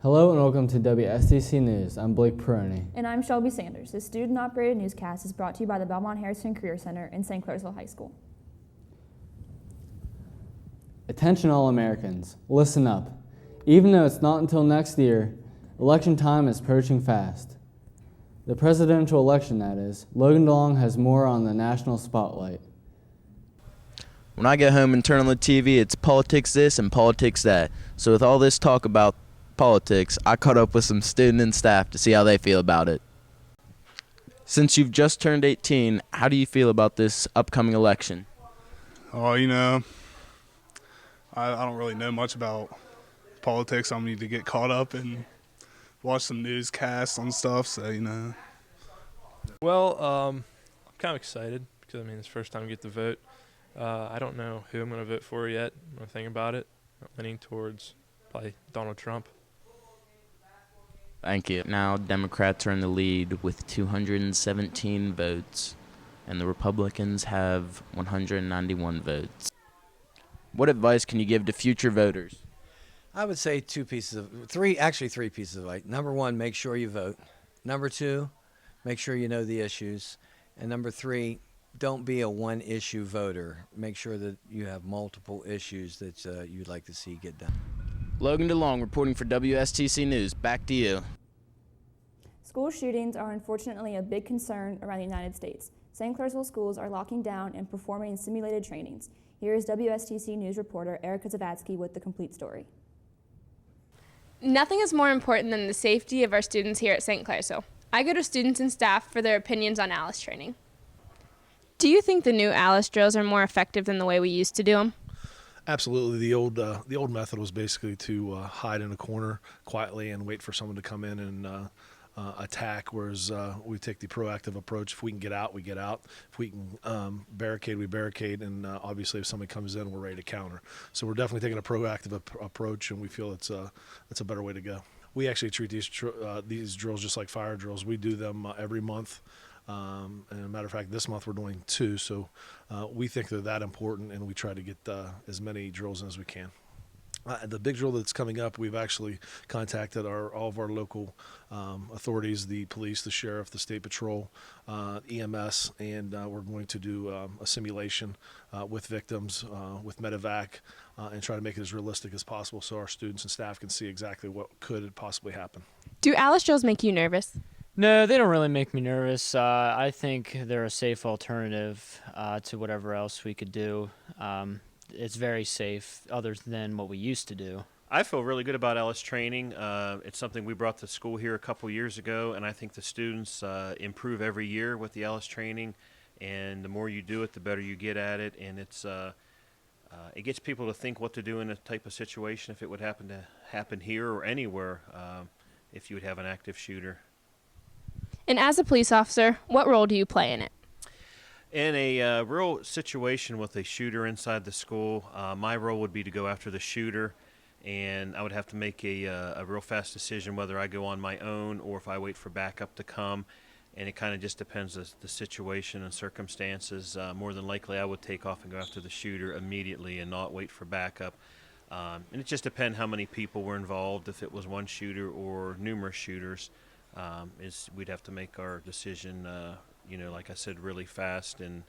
Hello and welcome to WSTC News. I'm Blake Peroni. And I'm Shelby Sanders. This student-operated newscast is brought to you by the Belmont-Harrison Career Center in St. Clairsville High School. Attention all Americans, listen up. Even though it's not until next year, election time is approaching fast. The presidential election, that is. Logan DeLong has more on the national spotlight. When I get home and turn on the TV, it's politics this and politics that. So with all this talk about politics, I caught up with some students and staff to see how they feel about it. Since you've just turned 18, how do you feel about this upcoming election? Oh, you know, I don't really know much about politics. I need to get caught up and watch some newscasts on stuff, so, you know. Well, I'm kind of excited because, I mean, it's the first time I get to vote. I don't know who I'm going to vote for yet. I'm going to think about it. I'm leaning towards probably Donald Trump. Thank you. Now Democrats are in the lead with 217 votes, and the Republicans have 191 votes. What advice can you give to future voters? I would say three pieces of advice. Number one, make sure you vote. Number two, make sure you know the issues. And number three, don't be a one-issue voter. Make sure that you have multiple issues that you'd like to see get done. Logan DeLong reporting for WSTC News. Back to you. School shootings are unfortunately a big concern around the United States. St. Clairsville schools are locking down and performing simulated trainings. Here is WSTC News reporter Erica Zavatsky with the complete story. Nothing is more important than the safety of our students here at St. Clairsville. I go to students and staff for their opinions on ALICE training. Do you think the new ALICE drills are more effective than the way we used to do them? Absolutely. The old method was basically to hide in a corner quietly and wait for someone to come in and attack, whereas we take the proactive approach. If we can get out, we get out. If we can barricade, we barricade, and obviously if somebody comes in, we're ready to counter. So we're definitely taking a proactive approach, and we feel it's a better way to go. We actually treat these drills just like fire drills. We do them every month. And as a matter of fact, this month we're doing 2, so we think they're that important, and we try to get as many drills in as we can. The big drill that's coming up, we've actually contacted all of our local authorities, the police, the sheriff, the state patrol, EMS, and we're going to do a simulation with victims, with medevac, and try to make it as realistic as possible so our students and staff can see exactly what could possibly happen. Do ALICE drills make you nervous? No, they don't really make me nervous. I think they're a safe alternative to whatever else we could do. It's very safe other than what we used to do. I feel really good about ALICE training. It's something we brought to school here a couple years ago, and I think the students improve every year with the ALICE training, and the more you do it, the better you get at it, and it gets people to think what to do in a type of situation if it would happen here or anywhere, if you would have an active shooter. And as a police officer, what role do you play in it? In a real situation with a shooter inside the school, my role would be to go after the shooter, and I would have to make a real fast decision whether I go on my own or if I wait for backup to come, and it kind of just depends on the situation and circumstances. More than likely, I would take off and go after the shooter immediately and not wait for backup. And it just depends how many people were involved, if it was one shooter or numerous shooters. We'd have to make our decision, like I said, really fast and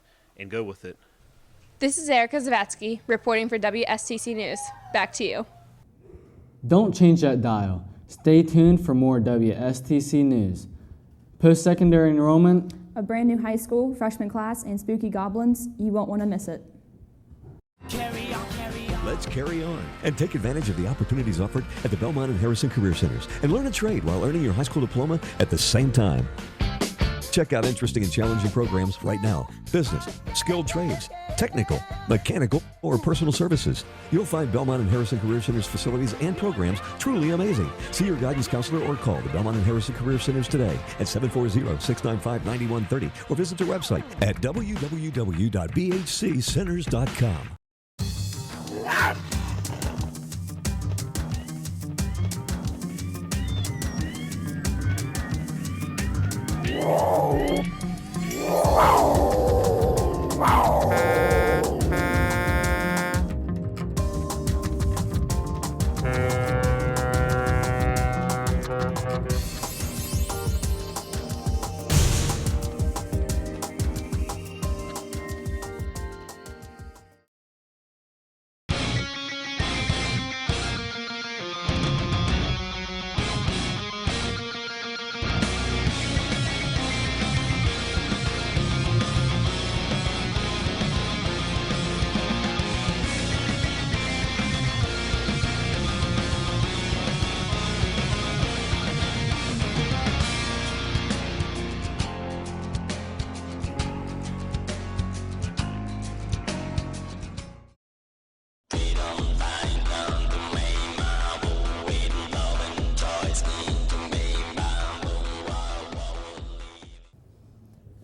go with it. This is Erica Zavatsky reporting for WSTC News. Back to you. Don't change that dial. Stay tuned for more WSTC News. Post-secondary enrollment, A brand new high school, freshman class, and spooky goblins. You won't want to miss it. Let's carry on and take advantage of the opportunities offered at the Belmont and Harrison Career Centers and learn a trade while earning your high school diploma at the same time. Check out interesting and challenging programs right now. Business, skilled trades, technical, mechanical, or personal services. You'll find Belmont and Harrison Career Center's facilities and programs truly amazing. See your guidance counselor or call the Belmont and Harrison Career Centers today at 740-695-9130 or visit their website at www.bhccenters.com.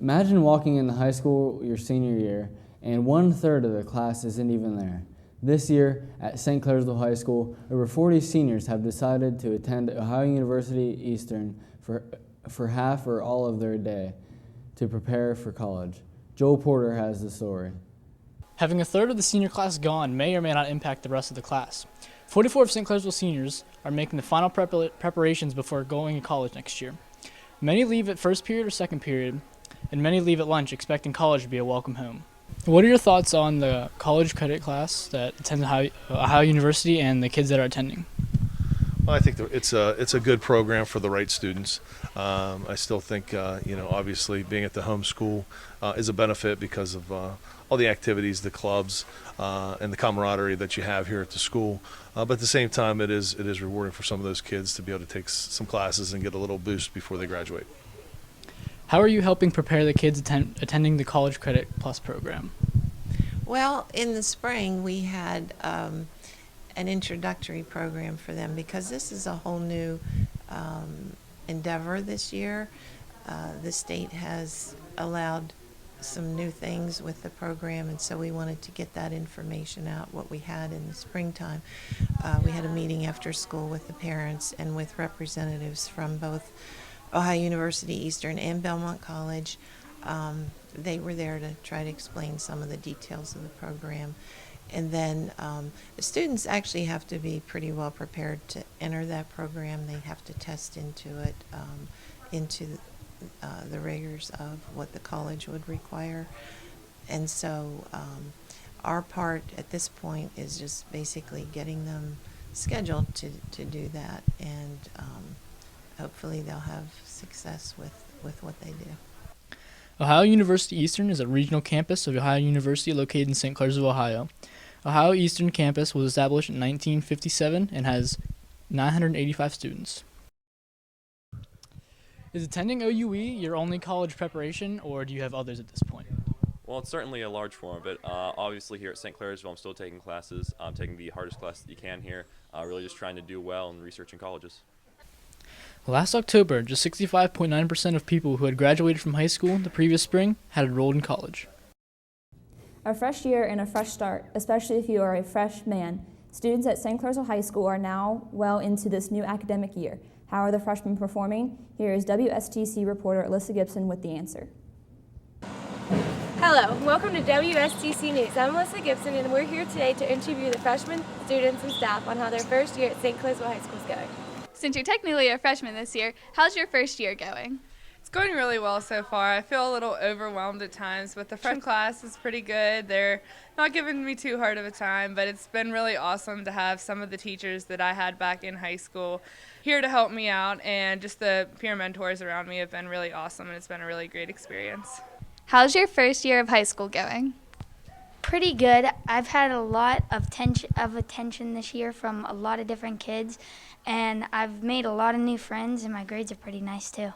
Imagine walking into high school your senior year and 1/3 of the class isn't even there. This year at St. Clairsville High School, over 40 seniors have decided to attend Ohio University Eastern for half or all of their day to prepare for college. Joel Porter has the story. Having 1/3 of the senior class gone may or may not impact the rest of the class. 44 of St. Clairsville seniors are making the final preparations before going to college next year. Many leave at first period or second period, and many leave at lunch expecting college to be a welcome home. What are your thoughts on the college credit class that attends Ohio University and the kids that are attending? Well, I think it's a good program for the right students. I still think obviously being at the home school is a benefit because of all the activities, the clubs, and the camaraderie that you have here at the school. But at the same time, it is rewarding for some of those kids to be able to take some classes and get a little boost before they graduate. How are you helping prepare the kids attending the College Credit Plus program? Well, in the spring we had an introductory program for them because this is a whole new endeavor this year. The state has allowed some new things with the program, and so we wanted to get that information out, what we had in the springtime. We had a meeting after school with the parents and with representatives from both Ohio University Eastern and Belmont College. They were there to try to explain some of the details of the program. And then the students actually have to be pretty well prepared to enter that program. They have to test into it, into the rigors of what the college would require. And so our part at this point is just basically getting them scheduled to do that, and hopefully they'll have success with what they do. Ohio University Eastern is a regional campus of Ohio University located in St. Clairsville, Ohio. Ohio Eastern Campus was established in 1957 and has 985 students. Is attending OUE your only college preparation, or do you have others at this point? Well, it's certainly a large form of it. Obviously here at St. Clairsville, I'm still taking classes. I'm taking the hardest class that you can here. Really just trying to do well in researching colleges. Last October, just 65.9% of people who had graduated from high school the previous spring had enrolled in college. A fresh year and a fresh start, especially if you are a freshman. Students at St. Clairsville High School are now well into this new academic year. How are the freshmen performing? Here is WSTC reporter Alyssa Gibson with the answer. Hello, welcome to WSTC News. I'm Alyssa Gibson, and we're here today to interview the freshmen, students, and staff on how their first year at St. Clairsville High School is going. Since you're technically a freshman this year, how's your first year going? It's going really well so far. I feel a little overwhelmed at times, but the freshman class is pretty good. They're not giving me too hard of a time, but it's been really awesome to have some of the teachers that I had back in high school here to help me out, and just the peer mentors around me have been really awesome, and it's been a really great experience. How's your first year of high school going? Pretty good. I've had a lot of attention this year from a lot of different kids, and I've made a lot of new friends, and my grades are pretty nice too.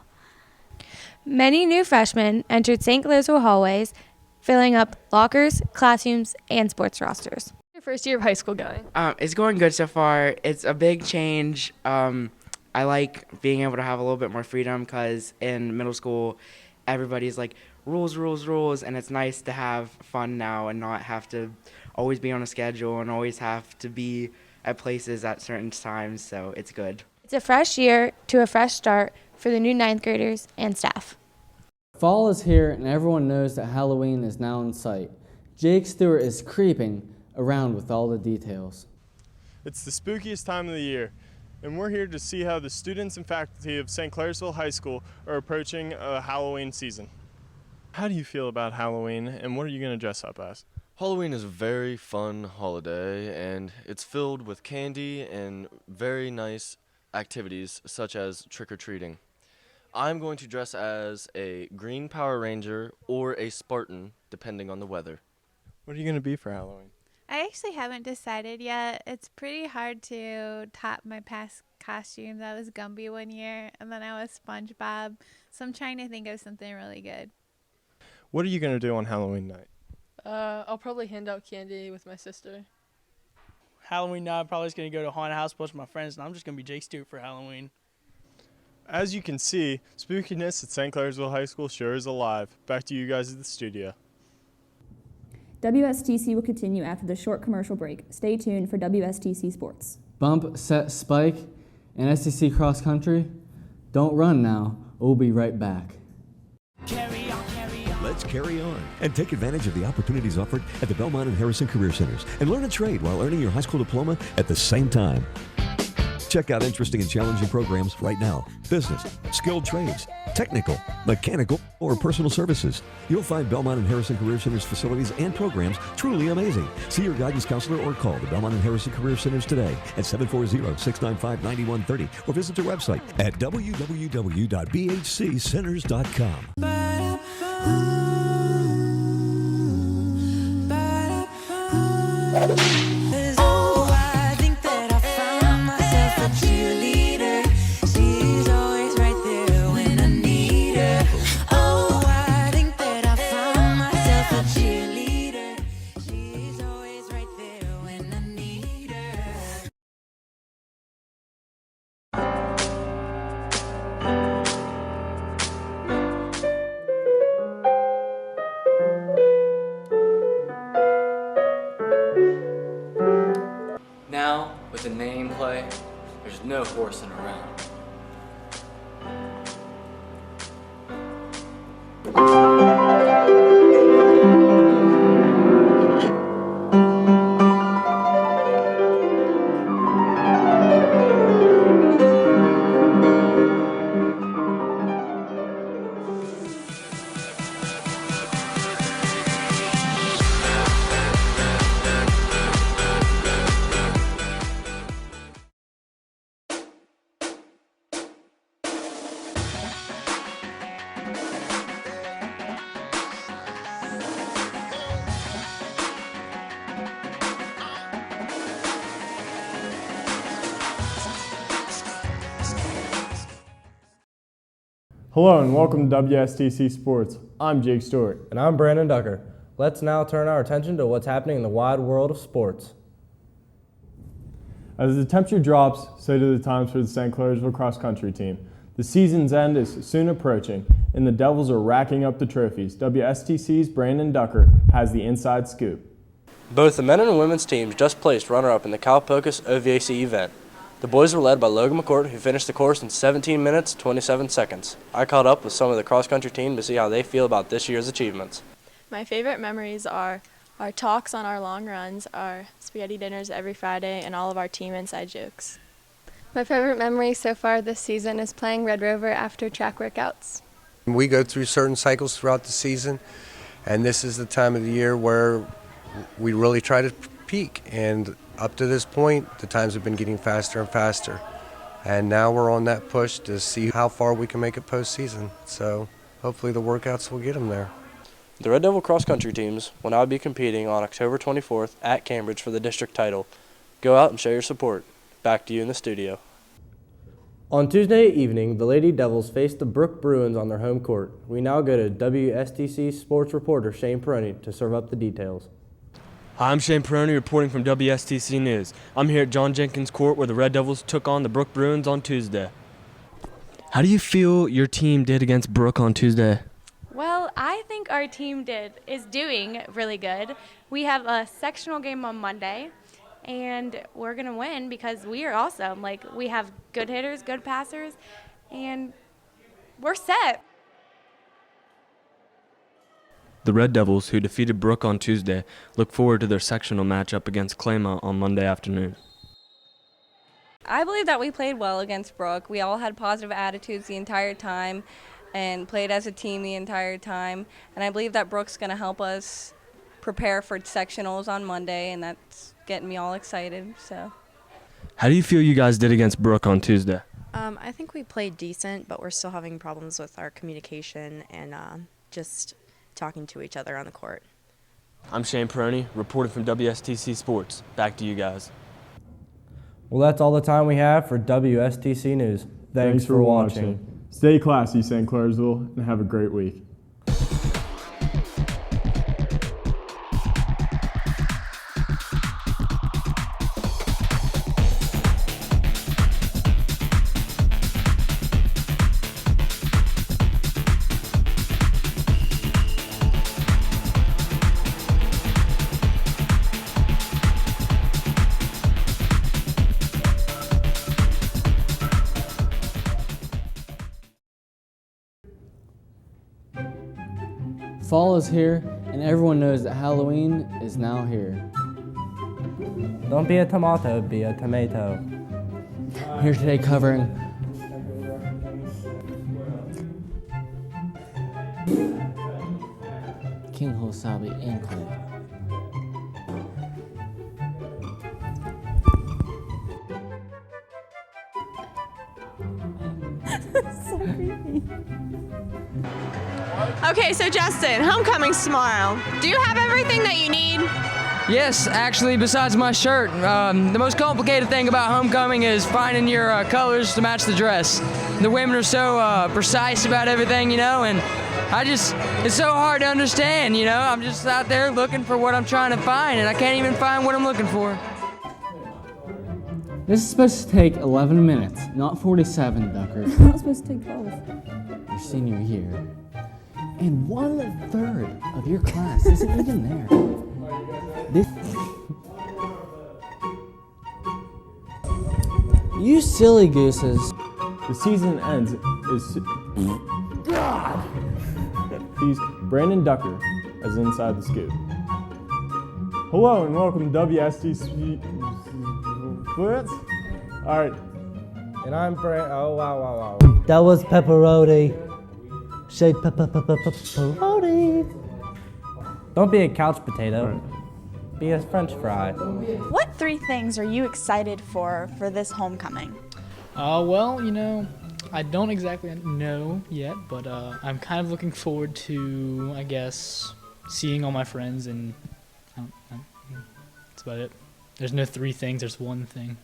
Many new freshmen entered St. Clairsville hallways, filling up lockers, classrooms, and sports rosters. Your first year of high school going? It's going good so far. It's a big change. I like being able to have a little bit more freedom because in middle school, everybody's like rules, rules, rules, and it's nice to have fun now and not have to always be on a schedule and always have to be at places at certain times, so it's good. It's a fresh year to a fresh start for the new 9th graders and staff. Fall is here and everyone knows that Halloween is now in sight. Jake Stewart is creeping around with all the details. It's the spookiest time of the year, and we're here to see how the students and faculty of St. Clairsville High School are approaching a Halloween season. How do you feel about Halloween, and what are you going to dress up as? Halloween is a very fun holiday, and it's filled with candy and very nice activities such as trick-or-treating. I'm going to dress as a green Power Ranger or a Spartan, depending on the weather. What are you going to be for Halloween? I actually haven't decided yet. It's pretty hard to top my past costumes. I was Gumby one year, and then I was SpongeBob, so I'm trying to think of something really good. What are you going to do on Halloween night? I'll probably hand out candy with my sister. Halloween night, I'm probably just going to go to a haunted house, bunch of my friends, and I'm just going to be Jake Stewart for Halloween. As you can see, spookiness at St. Clairsville High School sure is alive. Back to you guys at the studio. WSTC will continue after the short commercial break. Stay tuned for WSTC Sports. Bump, set, spike, and SEC cross country. Don't run now. We'll be right back. Let's carry on and take advantage of the opportunities offered at the Belmont-Harrison Career Centers and learn a trade while earning your high school diploma at the same time. Check out interesting and challenging programs right now. Business, skilled trades, technical, mechanical, or personal services. You'll find Belmont-Harrison Career Centers facilities and programs truly amazing. See your guidance counselor or call the Belmont-Harrison Career Centers today at 740-695-9130 or visit their website at www.bhccenters.com. Now, with the name play, there's no horsing around. Hello and welcome to WSTC Sports. I'm Jake Stewart. And I'm Brandon Ducker. Let's now turn our attention to what's happening in the wide world of sports. As the temperature drops, so do the times for the St. Clairsville cross country team. The season's end is soon approaching, and the Devils are racking up the trophies. WSTC's Brandon Ducker has the inside scoop. Both the men and women's teams just placed runner-up in the Cal Pocus OVAC event. The boys were led by Logan McCourt, who finished the course in 17 minutes, 27 seconds. I caught up with some of the cross-country team to see how they feel about this year's achievements. My favorite memories are our talks on our long runs, our spaghetti dinners every Friday, and all of our team inside jokes. My favorite memory so far this season is playing Red Rover after track workouts. We go through certain cycles throughout the season, and this is the time of the year where we really try to peak. And up to this point, the times have been getting faster and faster. And now we're on that push to see how far we can make it postseason. So hopefully the workouts will get them there. The Red Devil cross-country teams will now be competing on October 24th at Cambridge for the district title. Go out and show your support. Back to you in the studio. On Tuesday evening, the Lady Devils faced the Brook Bruins on their home court. We now go to WSTC sports reporter Shane Peroni to serve up the details. Hi, I'm Shane Peroni reporting from WSTC News. I'm here at John Jenkins Court where the Red Devils took on the Brook Bruins on Tuesday. How do you feel your team did against Brook on Tuesday? Well, I think our team is doing really good. We have a sectional game on Monday, and we're going to win because we are awesome. Like, we have good hitters, good passers, and we're set. The Red Devils, who defeated Brook on Tuesday, look forward to their sectional matchup against Claymont on Monday afternoon. I believe that we played well against Brook. We all had positive attitudes the entire time and played as a team the entire time. And I believe that Brook's going to help us prepare for sectionals on Monday, and that's getting me all excited. So, How do you feel you guys did against Brook on Tuesday? I think we played decent, but we're still having problems with our communication and just talking to each other on the court. I'm Shane Peroni, reporting from WSTC Sports. Back to you guys. Well, that's all the time we have for WSTC News. Thanks for watching. Stay classy, St. Clairsville, and have a great week. Fall is here, and everyone knows that Halloween is now here. Don't be a tomato, be a tomato. Here today covering King Hosabi Anklet. So creepy. Okay, so Justin, homecoming's tomorrow. Do you have everything that you need? Yes, actually, besides my shirt. The most complicated thing about homecoming is finding your colors to match the dress. The women are so precise about everything, you know, and it's so hard to understand, you know. I'm just out there looking for what I'm trying to find, and I can't even find what I'm looking for. This is supposed to take 11 minutes, not 47, Ducker. It's not supposed to take 12. Your senior year. And 1/3 of your class isn't even there. You silly gooses. The season ends God! He's Brandon Ducker as Inside the Scoop. Hello and welcome to WSTC. What? All right. And I'm oh wow. That was pepperoni. Say pepperoni. Don't be a couch potato. Be a French fry. What 3 things are you excited for this homecoming? Well, you know, I don't exactly know yet, but I'm kind of looking forward to, I guess, seeing all my friends, and that's about it. There's no 3 things, there's 1 thing.